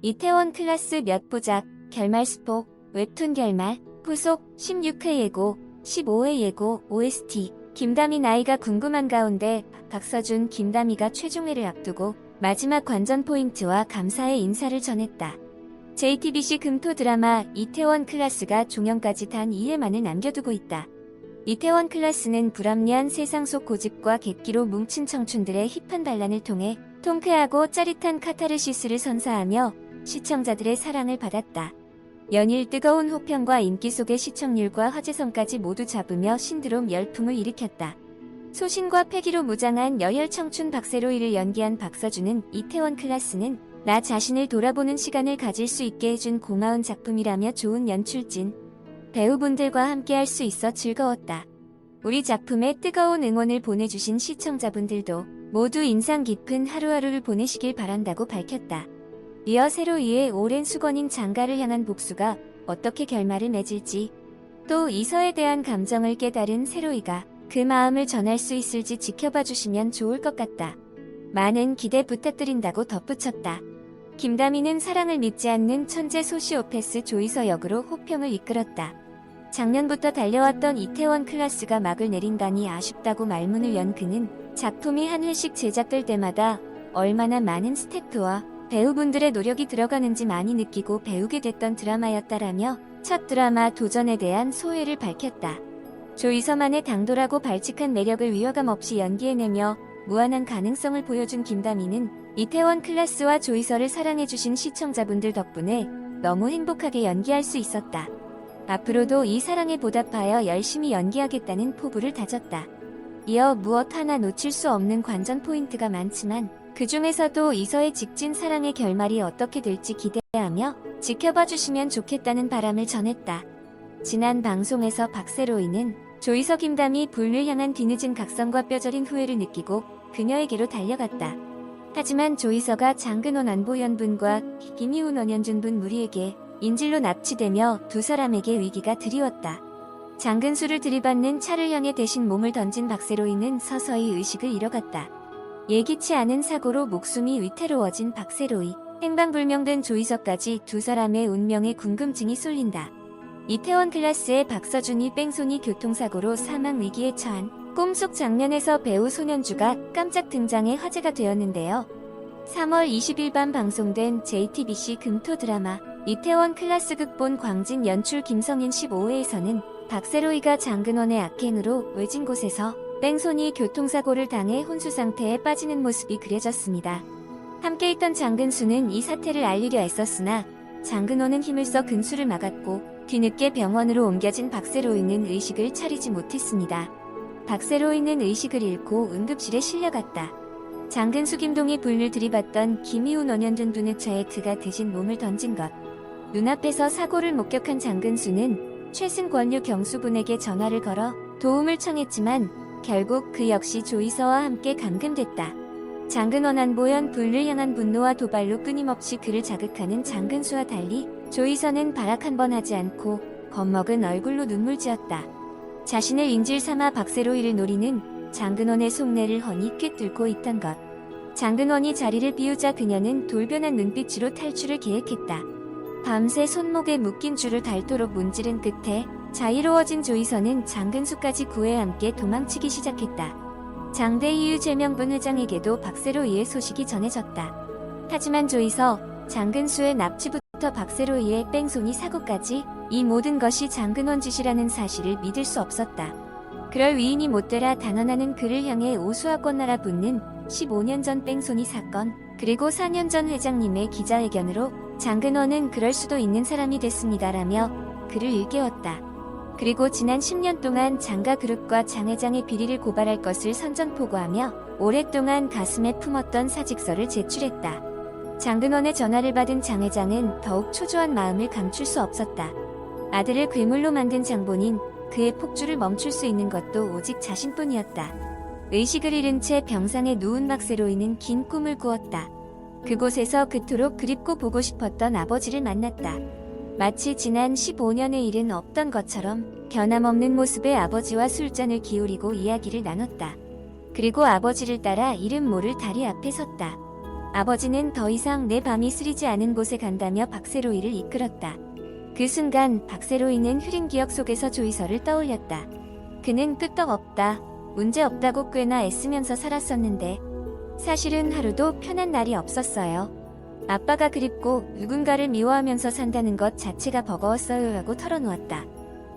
이태원 클라스 몇 부작, 결말 스포, 웹툰 결말, 후속, 16회 예고, 15회 예고, OST. 김다미 나이가 궁금한 가운데 박서준, 김다미가 최종회를 앞두고 마지막 관전 포인트와 감사의 인사를 전했다. JTBC 금토 드라마 이태원 클라스가 종영까지 단 2회만을 남겨두고 있다. 이태원 클라스는 불합리한 세상 속 고집과 객기로 뭉친 청춘들의 힙한 반란을 통해 통쾌하고 짜릿한 카타르시스를 선사하며 시청자들의 사랑을 받았다. 연일 뜨거운 호평과 인기 속에 시청률과 화제성까지 모두 잡으며 신드롬 열풍을 일으켰다. 소신과 패기로 무장한 여혈 청춘 박세로이를 연기한 박서준은 이태원 클라스는 나 자신을 돌아보는 시간을 가질 수 있게 해준 고마운 작품이라며 좋은 연출진, 배우분들과 함께할 수 있어 즐거웠다. 우리 작품에 뜨거운 응원을 보내주신 시청자분들도 모두 인상 깊은 하루하루를 보내시길 바란다고 밝혔다. 이어 세로이의 오랜 수건인 장가를 향한 복수가 어떻게 결말을 맺을지, 또 이서에 대한 감정을 깨달은 세로이가 그 마음을 전할 수 있을지 지켜봐 주시면 좋을 것 같다. 많은 기대 부탁드린다고 덧붙였다. 김다미는 사랑을 믿지 않는 천재 소시오패스 조이서 역으로 호평을 이끌었다. 작년부터 달려왔던 이태원 클라스가 막을 내린다니 아쉽다고 말문을 연 그는 작품이 한 회씩 제작될 때마다 얼마나 많은 스태프와 배우분들의 노력이 들어가는지 많이 느끼고 배우게 됐던 드라마였다라며 첫 드라마 도전에 대한 소회를 밝혔다. 조이서만의 당돌하고 발칙한 매력을 위화감 없이 연기해내며 무한한 가능성을 보여준 김다미는 이태원 클라스와 조이서를 사랑해주신 시청자분들 덕분에 너무 행복하게 연기할 수 있었다. 앞으로도 이 사랑에 보답하여 열심히 연기하겠다는 포부를 다졌다. 이어 무엇 하나 놓칠 수 없는 관전 포인트가 많지만 그 중에서도 이서의 직진 사랑의 결말이 어떻게 될지 기대하며 지켜봐 주시면 좋겠다는 바람을 전했다. 지난 방송에서 박세로이는 조이서 김다미 불을 향한 뒤늦은 각성과 뼈저린 후회를 느끼고 그녀에게로 달려갔다. 하지만 조이서가 장근원 안보현분과 김희훈 원현준분 무리에게 인질로 납치되며 두 사람에게 위기가 드리웠다. 장근수를 들이받는 차를 향해 대신 몸을 던진 박세로이는 서서히 의식을 잃어갔다. 예기치 않은 사고로 목숨이 위태로워진 박세로이, 행방불명된 조이서까지 두 사람의 운명에 궁금증이 쏠린다. 이태원 클라스의 박서준이 뺑소니 교통사고로 사망 위기에 처한 꿈속 장면에서 배우 손현주가 깜짝 등장해 화제가 되었는데요. 3월 20일 밤 방송된 JTBC 금토 드라마 이태원 클라스 극본 광진 연출 김성인 15회에서는 박세로이가 장근원의 악행으로 외진 곳에서 뺑소니 교통사고를 당해 혼수 상태에 빠지는 모습이 그려졌습니다. 함께 있던 장근수는 이 사태를 알리려 애썼으나 장근원은 힘을 써 근수를 막았고 뒤늦게 병원으로 옮겨진 박세로이는 의식을 차리지 못했습니다. 박세로이는 의식을 잃고 응급실에 실려갔다. 장근수 김동희 불을 들이받던 김희훈 원현준 분의 차에 그가 대신 몸을 던진 것. 눈앞에서 사고를 목격한 장근수는 최승 권유 경수분에게 전화를 걸어 도움을 청했지만 결국 그 역시 조이서와 함께 감금됐다. 장근원 안보현 불을 향한 분노와 도발로 끊임없이 그를 자극하는 장근수와 달리 조이서는 발악 한 번 하지 않고 겁먹은 얼굴로 눈물 지었다. 자신을 인질 삼아 박세로이를 노리는 장근원의 속내를 훤히 꿰뚫고 있던 것. 장근원이 자리를 비우자 그녀는 돌변한 눈빛으로 탈출을 계획했다. 밤새 손목에 묶인 줄을 닳도록 문지른 끝에 자유로워진 조이서는 장근수까지 구해 함께 도망치기 시작했다. 장대희유 제명분 회장에게도 박세로이의 소식이 전해졌다. 하지만 조이서, 장근수의 납치부터 박세로이의 뺑소니 사고까지 이 모든 것이 장근원 짓이라는 사실을 믿을 수 없었다. 그럴 위인이 못 되라 단언하는 그를 향해 오수화권 날아붙는 15년 전 뺑소니 사건, 그리고 4년 전 회장님의 기자회견으로 장근원은 그럴 수도 있는 사람이 됐습니다라며 그를 일깨웠다. 그리고 지난 10년 동안 장가그룹과 장 회장의 비리를 고발할 것을 선전포고하며 오랫동안 가슴에 품었던 사직서를 제출했다. 장근원의 전화를 받은 장 회장은 더욱 초조한 마음을 감출 수 없었다. 아들을 괴물로 만든 장본인, 그의 폭주를 멈출 수 있는 것도 오직 자신뿐이었다. 의식을 잃은 채 병상에 누운 박세로이는 긴 꿈을 꾸었다. 그곳에서 그토록 그립고 보고 싶었던 아버지를 만났다. 마치 지난 15년의 일은 없던 것처럼 변함없는 모습의 아버지와 술잔을 기울이고 이야기를 나눴다. 그리고 아버지를 따라 이름 모를 다리 앞에 섰다. 아버지는 더 이상 내 밤이 쓰리지 않은 곳에 간다며 박세로이를 이끌었다. 그 순간 박세로이는 흐린 기억 속에서 조이서를 떠올렸다. 그는 끄떡없다. 문제없다고 꽤나 애쓰면서 살았었는데 사실은 하루도 편한 날이 없었어요. 아빠가 그립고 누군가를 미워하면서 산다는 것 자체가 버거웠어요 라고 털어놓았다.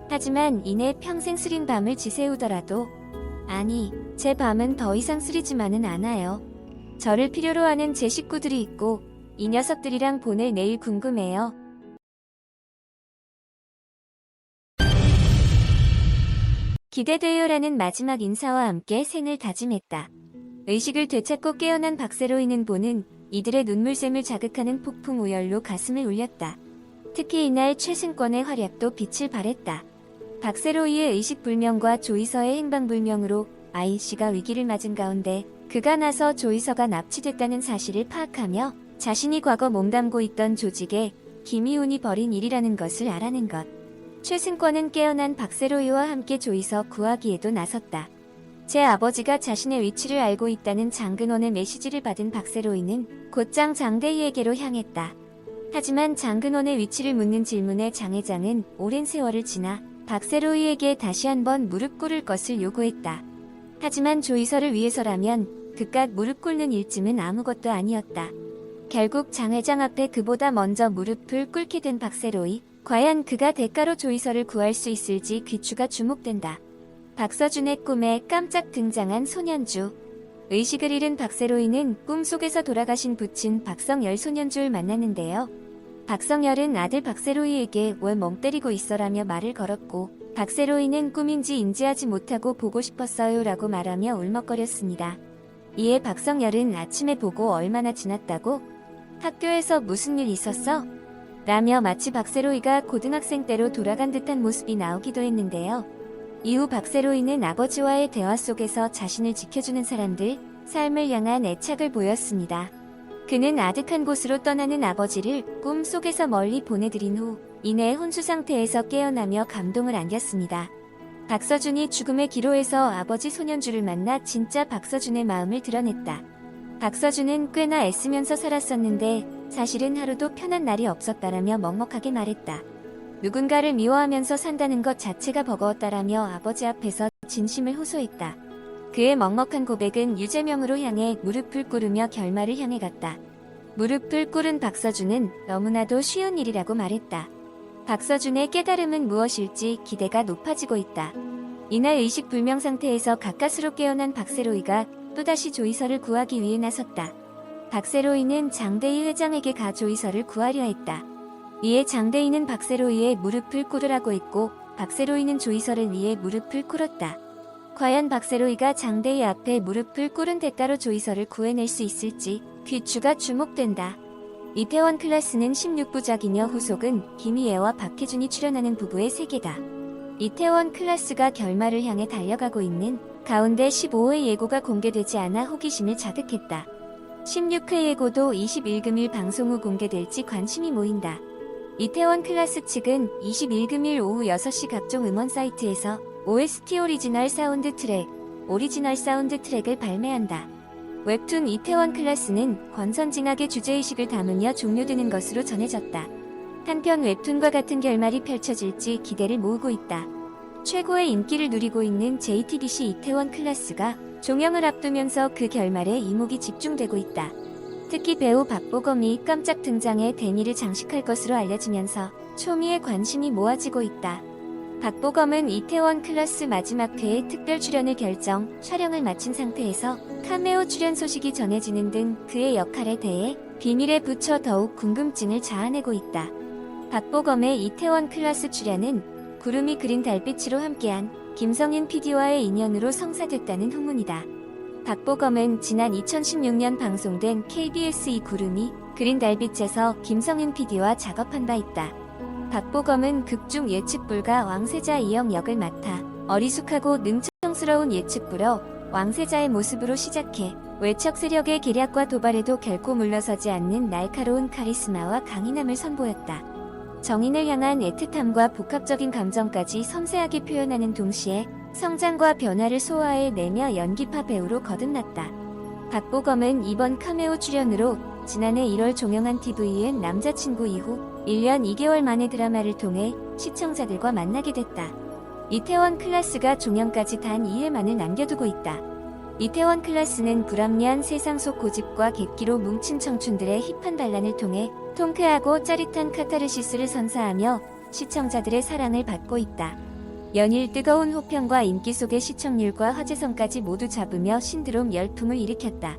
하지만 이내 평생 쓰린 밤을 지새우더라도 아니, 제 밤은 더 이상 쓰리지만은 않아요. 저를 필요로 하는 제 식구들이 있고 이 녀석들이랑 보낼 내일 궁금해요. 기대돼요라는 마지막 인사와 함께 생을 다짐했다. 의식을 되찾고 깨어난 박세로이는 보는 이들의 눈물샘을 자극하는 폭풍 우열로 가슴을 울렸다. 특히 이날 최승권의 활약도 빛을 발했다. 박세로이의 의식불명과 조이서의 행방불명으로 아이씨가 위기를 맞은 가운데 그가 나서 조이서가 납치됐다는 사실을 파악하며 자신이 과거 몸담고 있던 조직에 김희훈이 벌인 일이라는 것을 알아낸 것. 최승권은 깨어난 박세로이와 함께 조이서 구하기에도 나섰다. 제 아버지가 자신의 위치를 알고 있다는 장근원의 메시지를 받은 박세로이는 곧장 장대희에게로 향했다. 하지만 장근원의 위치를 묻는 질문에 장 회장은 오랜 세월을 지나 박세로이에게 다시 한번 무릎 꿇을 것을 요구했다. 하지만 조이서를 위해서라면 그깟 무릎 꿇는 일쯤은 아무것도 아니었다. 결국 장 회장 앞에 그보다 먼저 무릎을 꿇게 된 박세로이. 과연 그가 대가로 조이서를 구할 수 있을지 귀추가 주목된다. 박서준의 꿈에 깜짝 등장한 소년주. 의식을 잃은 박세로이는 꿈속에서 돌아가신 부친 박성열 소년주를 만났는데요. 박성열은 아들 박세로이에게 왜 멍 때리고 있어라며 말을 걸었고 박세로이는 꿈인지 인지하지 못하고 보고 싶었어요 라고 말하며 울먹거렸습니다. 이에 박성열은 아침에 보고 얼마나 지났다고? 학교에서 무슨 일 있었어? 라며 마치 박세로이가 고등학생 때로 돌아간 듯한 모습이 나오기도 했는데요. 이후 박세로이는 아버지와의 대화 속에서 자신을 지켜주는 사람들, 삶을 향한 애착을 보였습니다. 그는 아득한 곳으로 떠나는 아버지를 꿈속에서 멀리 보내드린 후 이내 혼수 상태에서 깨어나며 감동을 안겼습니다. 박서준이 죽음의 기로에서 아버지 소년주를 만나 진짜 박서준의 마음을 드러냈다. 박서준은 꽤나 애쓰면서 살았었는데 사실은 하루도 편한 날이 없었다라며 먹먹하게 말했다. 누군가를 미워하면서 산다는 것 자체가 버거웠다라며 아버지 앞에서 진심을 호소했다. 그의 먹먹한 고백은 유재명으로 향해 무릎을 꿇으며 결말을 향해 갔다. 무릎을 꿇은 박서준은 너무나도 쉬운 일이라고 말했다. 박서준의 깨달음은 무엇일지 기대가 높아지고 있다. 이날 의식불명 상태에서 가까스로 깨어난 박세로이가 또다시 조이서를 구하기 위해 나섰다. 박세로이는 장대희 회장에게 가 조이서를 구하려 했다. 이에 장대희는 박세로이의 무릎을 꿇으라고 했고 박세로이는 조이서를 위해 무릎을 꿇었다. 과연 박세로이가 장대희 앞에 무릎을 꿇은 대가로 조이서를 구해낼 수 있을지 귀추가 주목된다. 이태원 클라스는 16부작이며 후속은 김희애와 박해준이 출연하는 부부의 세계다. 이태원 클라스가 결말을 향해 달려가고 있는 가운데 15회 예고가 공개되지 않아 호기심을 자극했다. 16회 예고도 21금일 방송 후 공개될지 관심이 모인다. 이태원 클라스 측은 21금일 오후 6시 각종 음원 사이트에서 OST 오리지널 사운드 트랙을 발매한다. 웹툰 이태원 클라스는 권선징악의 주제의식을 담으며 종료되는 것으로 전해졌다. 한편 웹툰과 같은 결말이 펼쳐질지 기대를 모으고 있다. 최고의 인기를 누리고 있는 JTBC 이태원 클라스가 종영을 앞두면서 그 결말에 이목이 집중되고 있다. 특히 배우 박보검이 깜짝 등장해 데니를 장식할 것으로 알려지면서 초미의 관심이 모아지고 있다. 박보검은 이태원 클라스 마지막 회에 특별 출연을 촬영을 마친 상태에서 카메오 출연 소식이 전해지는 등 그의 역할에 대해 비밀에 붙여 더욱 궁금증을 자아내고 있다. 박보검의 이태원 클라스 출연은 구름이 그린 달빛으로 함께한 김성인 PD와의 인연으로 성사됐다는 후문이다. 박보검은 지난 2016년 방송된 KBS 이 구름이 그린 달빛에서 김성인 PD와 작업한 바 있다. 박보검은 극중 예측불가 왕세자 이영 역을 맡아 어리숙하고 능청스러운 예측불어 왕세자의 모습으로 시작해 외척 세력의 계략과 도발에도 결코 물러서지 않는 날카로운 카리스마와 강인함을 선보였다. 정인을 향한 애틋함과 복합적인 감정까지 섬세하게 표현하는 동시에 성장과 변화를 소화해내며 연기파 배우로 거듭났다. 박보검은 이번 카메오 출연으로 지난해 1월 종영한 TVN 남자친구 이후 1년 2개월 만에 드라마를 통해 시청자들과 만나게 됐다. 이태원 클라스가 종영까지 단 2회만을 남겨두고 있다. 이태원 클라스는 불합리한 세상 속 고집과 객기로 뭉친 청춘들의 힙한 반란을 통해 통쾌하고 짜릿한 카타르시스를 선사하며 시청자들의 사랑을 받고 있다. 연일 뜨거운 호평과 인기 속에 시청률과 화제성까지 모두 잡으며 신드롬 열풍을 일으켰다.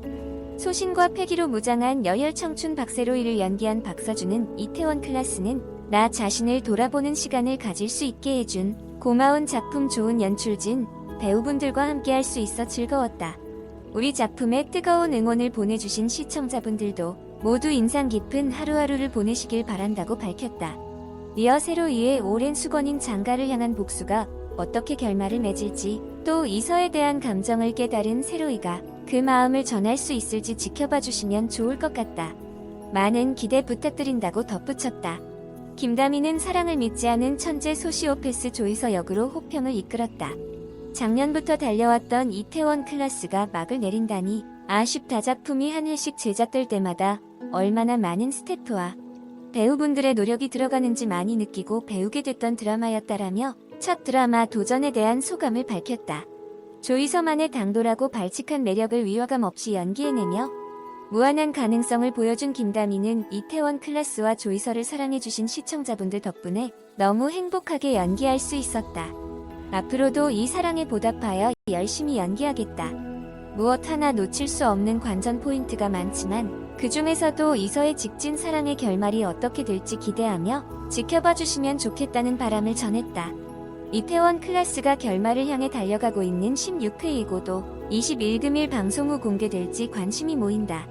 소신과 패기로 무장한 여혈 청춘 박세로이를 연기한 박서준은 이태원 클라스는 나 자신을 돌아보는 시간을 가질 수 있게 해준 고마운 작품, 좋은 연출진, 배우분들과 함께할 수 있어 즐거웠다. 우리 작품에 뜨거운 응원을 보내주신 시청자분들도 모두 인상 깊은 하루하루를 보내시길 바란다고 밝혔다. 이어 세로이의 오랜 수건인 장가를 향한 복수가 어떻게 결말을 맺을지, 또 이서에 대한 감정을 깨달은 세로이가 그 마음을 전할 수 있을지 지켜봐 주시면 좋을 것 같다. 많은 기대 부탁드린다고 덧붙였다. 김다미는 사랑을 믿지 않은 천재 소시오패스 조이서 역으로 호평을 이끌었다. 작년부터 달려왔던 이태원 클라스가 막을 내린다니 아쉽다. 작품이 한 회씩 제작될 때마다 얼마나 많은 스태프와 배우분들의 노력이 들어가는지 많이 느끼고 배우게 됐던 드라마였다라며 첫 드라마 도전에 대한 소감을 밝혔다. 조이서만의 당돌하고 발칙한 매력을 위화감 없이 연기해내며 무한한 가능성을 보여준 김다미는 이태원 클라스와 조이서를 사랑해주신 시청자분들 덕분에 너무 행복하게 연기할 수 있었다. 앞으로도 이 사랑에 보답하여 열심히 연기하겠다. 무엇 하나 놓칠 수 없는 관전 포인트가 많지만 그 중에서도 이서의 직진 사랑의 결말이 어떻게 될지 기대하며 지켜봐 주시면 좋겠다는 바람을 전했다. 이태원 클라스가 결말을 향해 달려가고 있는 16회이고도 21금일 방송 후 공개될지 관심이 모인다.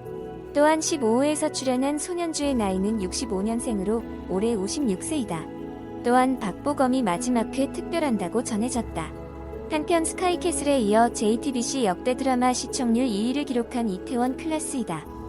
또한 15회에서 출연한 손현주의 나이는 65년생으로 올해 56세이다. 또한 박보검이 마지막 회 특별한다고 전해졌다. 한편 스카이캐슬에 이어 JTBC 역대 드라마 시청률 2위를 기록한 이태원 클라스이다.